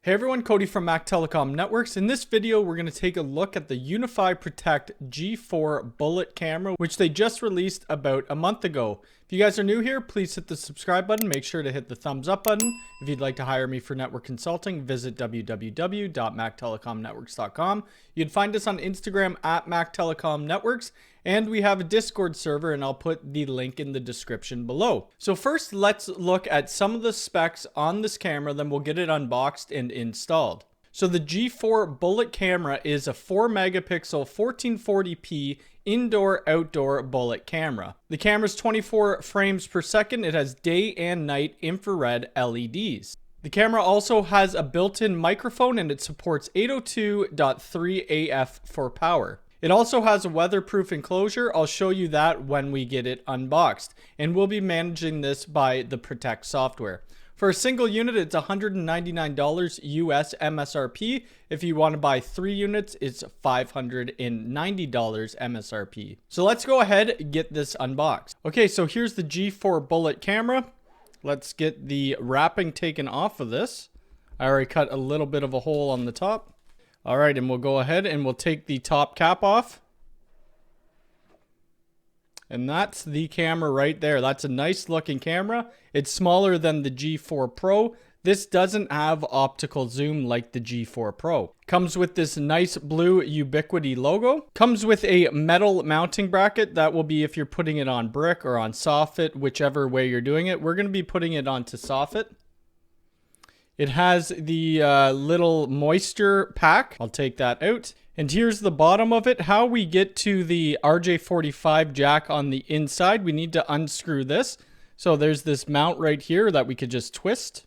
Hey everyone, Cody from Mac Telecom Networks. In this video, we're going to take a look at the Unifi Protect G4 Bullet Camera, which they just released about a month ago. If you guys are new here, please hit the subscribe button. Make sure to hit the thumbs up button. If you'd like to hire me for network consulting, visit www.mactelecomnetworks.com. You'd find us on Instagram at Mac Telecom Networks, and we have a Discord server, and I'll put the link in the description below. So first, let's look at some of the specs on this camera, then we'll get it unboxed and installed. So the G4 Bullet Camera is a 4 megapixel 1440p indoor-outdoor bullet camera. The camera's 24 frames per second. It has day and night infrared LEDs. The camera also has a built-in microphone and it supports 802.3 AF for power. It also has a weatherproof enclosure. I'll show you that when we get it unboxed. And we'll be managing this by the Protect software. For a single unit, it's $199 US MSRP. If you want to buy 3 units, it's $590 MSRP. So let's go ahead and get this unboxed. Okay, so here's the G4 Bullet Camera. Let's get the wrapping taken off of this. I already cut a little bit of a hole on the top. All right, and we'll go ahead and we'll take the top cap off. And that's the camera right there. That's a nice looking camera. It's smaller than the G4 Pro. This doesn't have optical zoom like the G4 Pro. Comes with this nice blue Ubiquiti logo. Comes with a metal mounting bracket. That will be if you're putting it on brick or on soffit, whichever way you're doing it. We're going to be putting it onto soffit. It has the little moisture pack. I'll take that out. And here's the bottom of it. How we get to the Rj45 jack on the inside, we need to unscrew this. So there's this mount right here that we could just twist.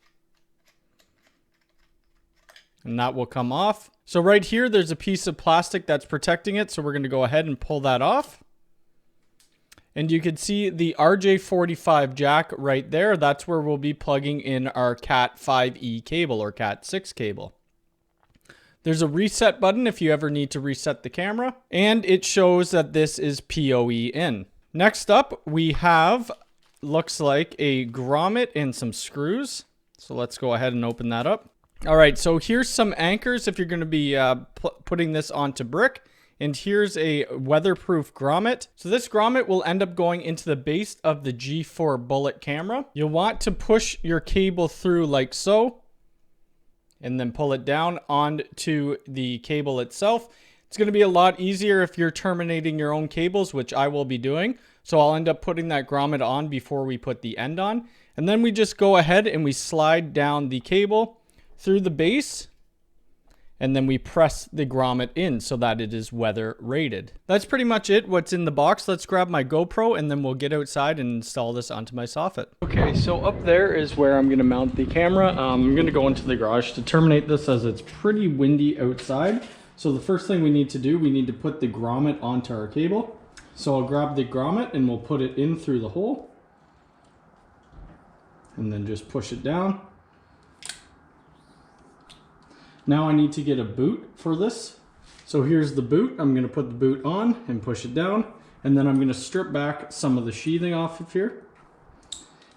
And that will come off. So right here, there's a piece of plastic that's protecting it. So we're going to go ahead and pull that off. And you can see the Rj45 jack right there. That's where we'll be plugging in our Cat 5e cable or Cat 6 cable. There's a reset button if you ever need to reset the camera. And it shows that this is PoE in. Next up, we have, looks like a grommet and some screws. So let's go ahead and open that up. All right, so here's some anchors if you're going to be putting this onto brick. And here's a weatherproof grommet. So this grommet will end up going into the base of the G4 Bullet camera. You'll want to push your cable through like so. And then pull it down onto the cable itself. It's going to be a lot easier if you're terminating your own cables, which I will be doing. So I'll end up putting that grommet on before we put the end on. And then we just go ahead and we slide down the cable through the base. And then we press the grommet in so that it is weather rated. That's pretty much it, what's in the box. Let's grab my GoPro and then we'll get outside and install this onto my soffit. Okay, so up there is where I'm gonna mount the camera. I'm gonna go into the garage to terminate this as it's pretty windy outside. So the first thing we need to do, we need to put the grommet onto our cable. So I'll grab the grommet and we'll put it in through the hole. And then just push it down. Now I need to get a boot for this. So here's the boot. I'm going to put the boot on and push it down. And then I'm going to strip back some of the sheathing off of here.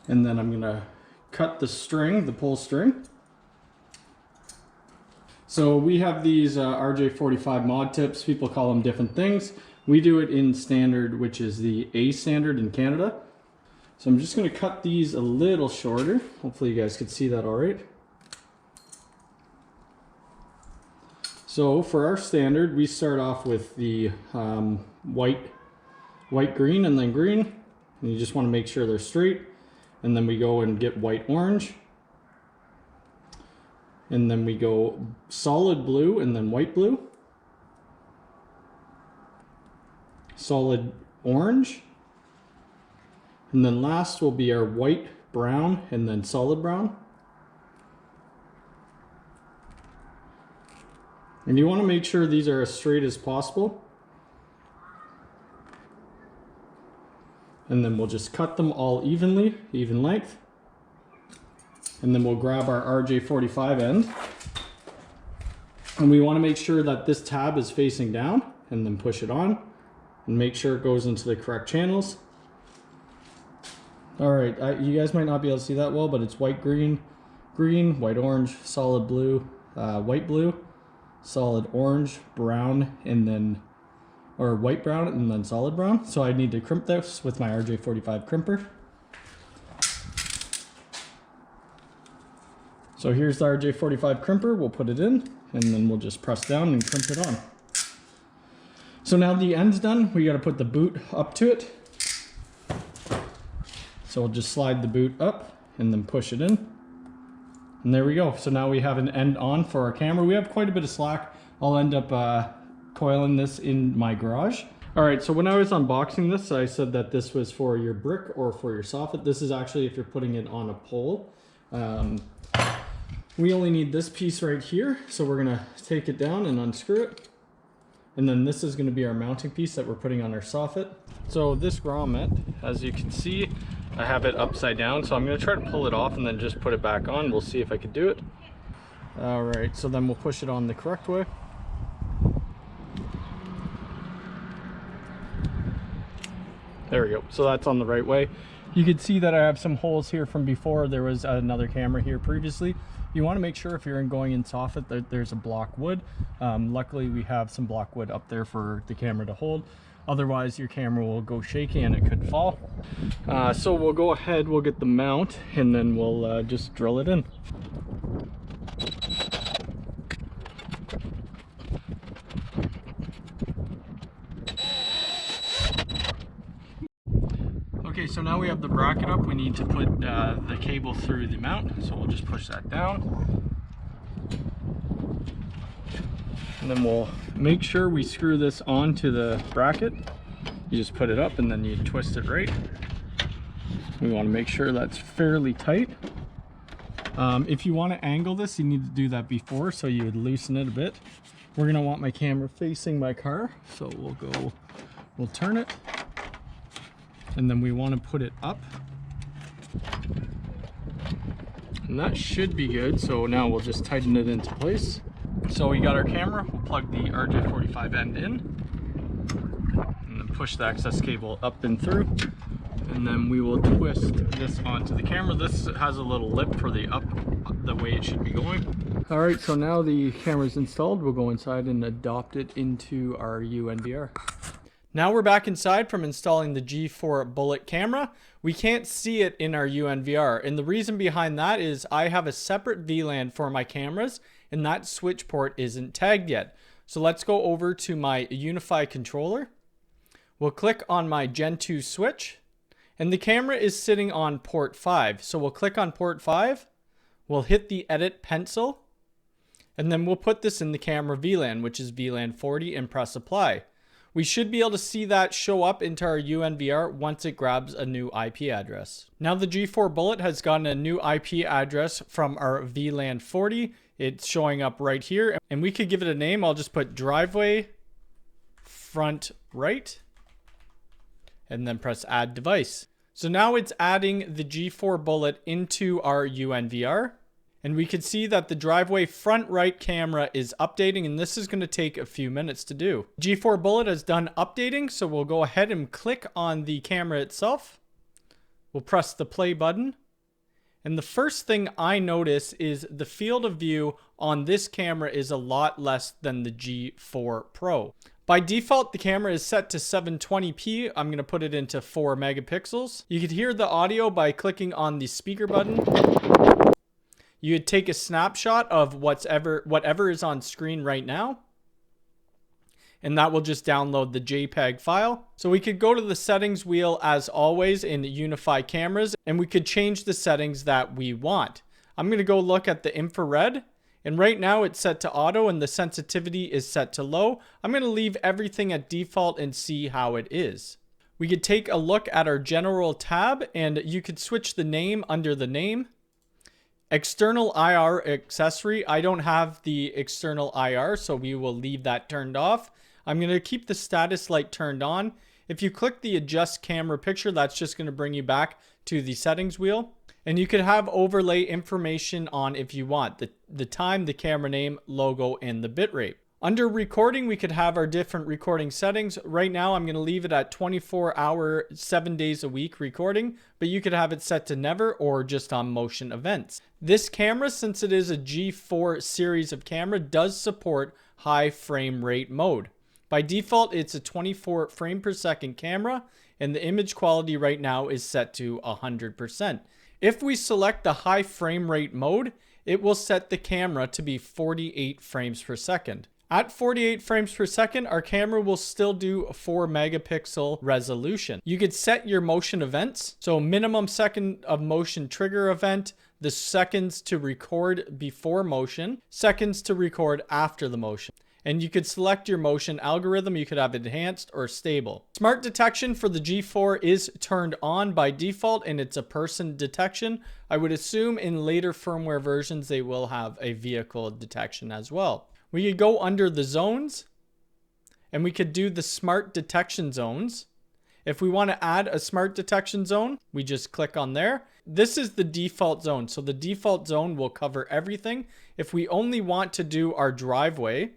And then I'm going to cut the string, the pull string. So we have these Rj45 mod tips. People call them different things. We do it in standard, which is the A standard in Canada. So I'm just going to cut these a little shorter. Hopefully you guys could see that all right. So for our standard, we start off with the white, green, and then green. And you just want to make sure they're straight. And then we go and get white, orange. And then we go solid blue and then white blue. Solid orange. And then last will be our white, brown, and then solid brown. And you want to make sure these are as straight as possible. And then we'll just cut them all evenly, even length. And then we'll grab our Rj45 end. And we want to make sure that this tab is facing down and then push it on. And make sure it goes into the correct channels. All right, you guys might not be able to see that well, but it's white, green, green, white, orange, solid blue, white blue, solid orange, brown, and then, or white brown and then solid brown. So I need to crimp this with my Rj45 crimper. So here's the Rj45 crimper, we'll put it in, and then we'll just press down and crimp it on. So now the end's done, we gotta put the boot up to it. So we'll just slide the boot up and then push it in. And there we go. So now we have an end on for our camera. We have quite a bit of slack. I'll end up coiling this in my garage. All right, so when I was unboxing this, I said that this was for your brick or for your soffit. This is actually if you're putting it on a pole. We only need this piece right here. So we're gonna take it down and unscrew it. And then this is gonna be our mounting piece that we're putting on our soffit. So this grommet, as you can see, I have it upside down. So I'm gonna try to pull it off and then just put it back on. We'll see if I can do it. All right, so then we'll push it on the correct way. There we go. So that's on the right way. You can see that I have some holes here from before. There was another camera here previously. You want to make sure if you're going in soffit that there's a block wood. Luckily we have some block wood up there for the camera to hold. Otherwise your camera will go shaky and it could fall. So we'll go ahead, we'll get the mount and then we'll just drill it in. Okay, so now we have the bracket up. We need to put the cable through the mount. So we'll just push that down. And then we'll make sure we screw this onto the bracket. You just put it up and then you twist it right. We want to make sure that's fairly tight. If you want to angle this, you need to do that before, so you would loosen it a bit. We're going to want my camera facing my car, so we'll turn it. And then we want to put it up. And that should be good. So now we'll just tighten it into place. So we got our camera, we'll plug the Rj45 end in. And then push the access cable up and through. And then we will twist this onto the camera. This has a little lip for the up, the way it should be going. All right, so now the camera's installed. We'll go inside and adopt it into our UNVR. Now we're back inside from installing the G4 Bullet Camera. We can't see it in our UNVR, and the reason behind that is I have a separate VLAN for my cameras, and that switch port isn't tagged yet. So let's go over to my Unifi controller. We'll click on my Gen 2 switch, and the camera is sitting on port 5. So we'll click on port 5, we'll hit the edit pencil, and then we'll put this in the camera VLAN, which is VLAN 40, and press apply. We should be able to see that show up into our UNVR once it grabs a new IP address. Now the G4 Bullet has gotten a new IP address from our VLAN 40. It's showing up right here, and we could give it a name. I'll just put driveway front right and then press add device. So now it's adding the G4 Bullet into our UNVR. And we can see that the driveway front right camera is updating, and this is going to take a few minutes to do. G4 Bullet has done updating, so we'll go ahead and click on the camera itself. We'll press the play button. And the first thing I notice is the field of view on this camera is a lot less than the G4 Pro. By default, the camera is set to 720p. I'm going to put it into 4 megapixels. You could hear the audio by clicking on the speaker button. You would take a snapshot of whatever is on screen right now, and that will just download the JPEG file. So we could go to the settings wheel as always in Unifi cameras, and we could change the settings that we want. I'm going to go look at the infrared, and right now it's set to auto and the sensitivity is set to low. I'm going to leave everything at default and see how it is. We could take a look at our general tab, and you could switch the name under the name. External IR accessory, I don't have the external IR, so we will leave that turned off. I'm going to keep the status light turned on. If you click the adjust camera picture, that's just going to bring you back to the settings wheel. And you could have overlay information on if you want, the time, the camera name, logo, and the bitrate. Under recording, we could have our different recording settings. Right now, I'm going to leave it at 24-hour, 7 days a week recording, but you could have it set to never or just on motion events. This camera, since it is a G4 series of camera, does support high frame rate mode. By default, it's a 24 frame per second camera, and the image quality right now is set to 100%. If we select the high frame rate mode, it will set the camera to be 48 frames per second. At 48 frames per second, our camera will still do a 4 megapixel resolution. You could set your motion events. So minimum second of motion trigger event, the seconds to record before motion, seconds to record after the motion. And you could select your motion algorithm. You could have enhanced or stable. Smart detection for the G4 is turned on by default, and it's a person detection. I would assume in later firmware versions, they will have a vehicle detection as well. We could go under the zones, and we could do the smart detection zones. If we want to add a smart detection zone, we just click on there. This is the default zone. So the default zone will cover everything. If we only want to do our driveway,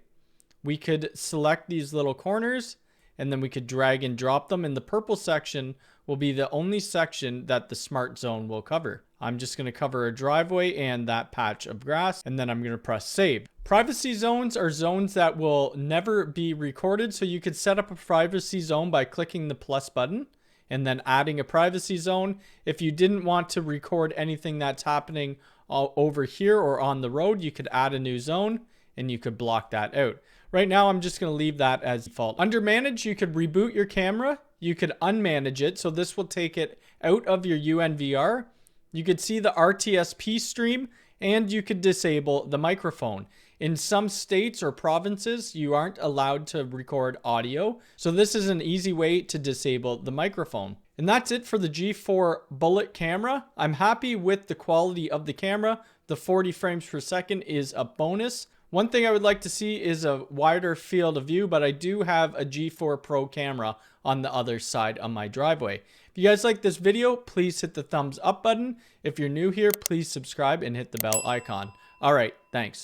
we could select these little corners, and then we could drag and drop them. And the purple section will be the only section that the smart zone will cover. I'm just going to cover a driveway and that patch of grass, and then I'm going to press save. Privacy zones are zones that will never be recorded. So you could set up a privacy zone by clicking the plus button and then adding a privacy zone. If you didn't want to record anything that's happening over here or on the road, you could add a new zone and you could block that out. Right now, I'm just going to leave that as default. Under manage, you could reboot your camera. You could unmanage it. So this will take it out of your UNVR. You could see the RTSP stream, and you could disable the microphone. In some states or provinces, you aren't allowed to record audio. So this is an easy way to disable the microphone. And that's it for the G4 Bullet camera. I'm happy with the quality of the camera. The 40 frames per second is a bonus. One thing I would like to see is a wider field of view, but I do have a G4 Pro camera on the other side of my driveway. If you guys like this video, please hit the thumbs up button. If you're new here, please subscribe and hit the bell icon. All right, thanks.